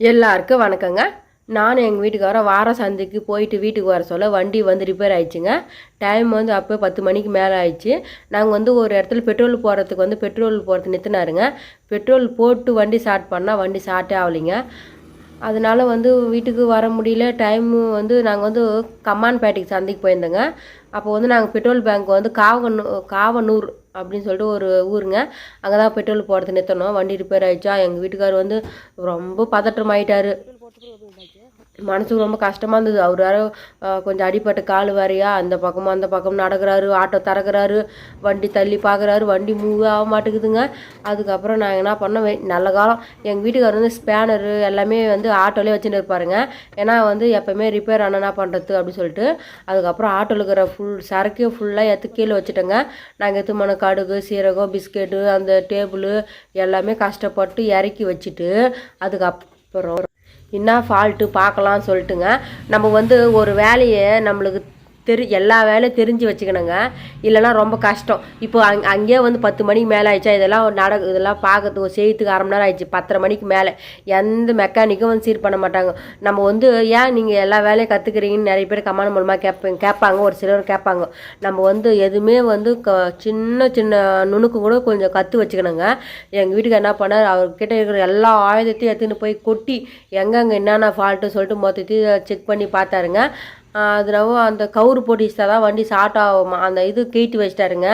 எல்லாருக்கும் வணக்கங்க. நான் எங்கள் வீட்டுக்கார வார சந்தைக்கு போயிட்டு வீட்டுக்கு வர சொல்ல வண்டி வந்து ரிப்பேர் ஆயிடுச்சுங்க. டைம் வந்து அப்போ 10 மணிக்கு மேலே ஆயிடுச்சு. நாங்கள் வந்து ஒரு இடத்துல பெட்ரோல் போடுறது நிறுத்தினாருங்க. பெட்ரோல் போட்டு வண்டி ஸ்டார்ட் பண்ணால் வண்டி ஸ்டார்ட்டே ஆகலைங்க. அதனால வந்து வீட்டுக்கு வர முடியல. டைமு வந்து நாங்கள் வந்து கம்மான்பேட்டைக்கு சந்தைக்கு போயிருந்தோங்க. அப்போ வந்து நாங்கள் பெட்ரோல் பேங்க் வந்து காவனூர் அப்படின்னு சொல்லிட்டு ஒரு ஊருங்க. அங்கே தான் பெட்ரோல் போடுறது நிறுத்தணும். வண்டி ரிப்பேர் ஆகிடுச்சா. எங்கள் வீட்டுக்கார் வந்து ரொம்ப பதட்டம் ஆகிட்டாரு. மனசுக்கு ரொம்ப கஷ்டமாக இருந்தது. அவர் வேறு கொஞ்சம் அடிப்பட்ட கால் வேறையா, அந்த பக்கமும் அந்த பக்கம் நடக்கிறாரு, ஆட்டோ திறக்கிறாரு, வண்டி தள்ளி பார்க்குறாரு, வண்டி மூவ் ஆக மாட்டேங்குதுங்க. அதுக்கப்புறம் நாங்கள் என்ன பண்ணோம், நல்ல காலம் எங்கள் வீட்டுக்கார் வந்து ஸ்பேனரு எல்லாமே வந்து ஆட்டோலேயே வச்சுட்டு இருப்பாருங்க. ஏன்னா வந்து எப்போவுமே ரிப்பேர் ஆனால் என்ன பண்ணுறது அப்படின்னு சொல்லிட்டு அதுக்கப்புறம் ஆட்டோவில் இருக்கிற சரக்கையும் ஃபுல்லாக எடுத்து கீழே வச்சுட்டோங்க. நாங்கள் எடுத்து கடுகு, சீரகம், பிஸ்கெட்டு, அந்த டேபிள் எல்லாமே கஷ்டப்பட்டு இறக்கி வச்சுட்டு அதுக்கப்புறம் என்ன ஃபால்ட்டு பார்க்கலான்னு சொல்லிட்டுங்க. நம்ம வந்து ஒரு வேலையை நம்மளுக்கு எல்லா வேலையும் தெரிஞ்சு வச்சுக்கணுங்க. இல்லைனா ரொம்ப கஷ்டம். இப்போ அங்கேயே வந்து 10 மணிக்கு மேலே ஆயிடுச்சா. இதெல்லாம் பார்க்கறதுக்கு செய்யறதுக்கு அரை மணி நேரம் ஆயிடுச்சு. 10:30 மணிக்கு மேலே எந்த மெக்கானிக்கும் வந்து சீர் பண்ண மாட்டாங்க. நம்ம வந்து ஏன் நீங்கள் எல்லா வேலையும் கற்றுக்குறீங்கன்னு நிறைய பேர் கமெண்ட் மூலமாக கேட்பாங்க. ஒரு சிலர் கேட்பாங்க. நம்ம வந்து எதுவுமே வந்து சின்ன சின்ன நுணுக்கு கூட கொஞ்சம் கற்று வச்சுக்கணுங்க. எங்கள் வீட்டுக்கு என்ன பண்ணார், அவர்கிட்ட இருக்கிற எல்லா ஆயுதத்தையும் எடுத்துன்னு போய் கொட்டி எங்கெங்கே என்னென்ன ஃபால்ட்டு சொல்லிட்டு மொத்தத்தையும் செக் பண்ணி பார்த்தாருங்க. அதனால அந்த கவுரு போட்டு வச்சுட்டா தான் வண்டி ஸ்டார்ட் ஆகும். அந்த இது கெயிட்டு வச்சிட்டாருங்க.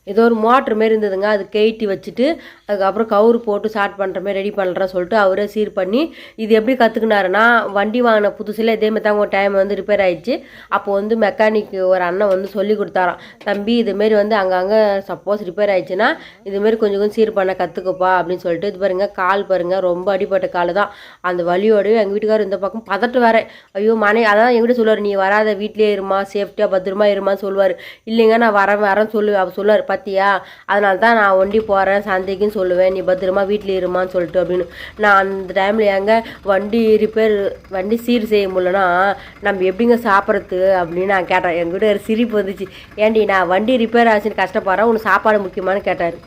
ஏதோ ஒரு மோட்ரு மாரி இருந்ததுங்க. அது கெயிட்டி வச்சுட்டு அதுக்கப்புறம் கவுரு போட்டு ஸ்டார்ட் பண்ணுற மாதிரி ரெடி பண்ணுறேன் சொல்லிட்டு அவரே சீர் பண்ணி இது எப்படி கற்றுக்கினாருன்னா, வண்டி வாங்கின புதுசில் இதேமாதிரி தான் ஒரு டைம் வந்து ரிப்பேர் ஆகிடுச்சு. அப்போ வந்து மெக்கானிக் ஒரு அண்ணன் வந்து சொல்லி கொடுத்தாராம், தம்பி இதுமாரி வந்து அங்கங்கே சப்போஸ் ரிப்பேர் ஆகிடுச்சுன்னா இதுமாரி கொஞ்சம் கொஞ்சம் சீர் பண்ண கற்றுக்கப்பா அப்படின்னு சொல்லிட்டு. இது பாருங்கள், கால் பாருங்கள், ரொம்ப அடிப்பட்ட கால் தான். அந்த வலியோடய எங்கள் வீட்டுக்காரர் இந்த பக்கம் பதட்டு வேற. ஐயோ அதான் எங்கிட்ட சொல்லுவார், நீ வராத வீட்லேயே இருமா, சேஃப்டியாக பத்திரமா இருமான்னு சொல்லுவார். இல்லைங்க நான் வரேன்னு அவர் சொல்லுவார். பத்தியா, அதனால தான் நான் ஒண்டி போகிறேன் சந்தைக்குன்னு சொல்லுவேன், நீ பத்திரமா வீட்டில் இருமான்னு சொல்லிட்டு அப்படின்னு. நான் அந்த டைமில் எங்க வண்டி சீர் செய்ய முடியலன்னா நம்ம எப்படிங்க சாப்பிட்றது அப்படின்னு நான் கேட்டேன். எங்கள் வீட்டு சிரிப்பு வந்துச்சு. ஏன்டி நான் வண்டி ரிப்பேர் ஆச்சுன்னு கஷ்டப்படுறேன், உனக்கு சாப்பாடு முக்கியமானு கேட்டார்.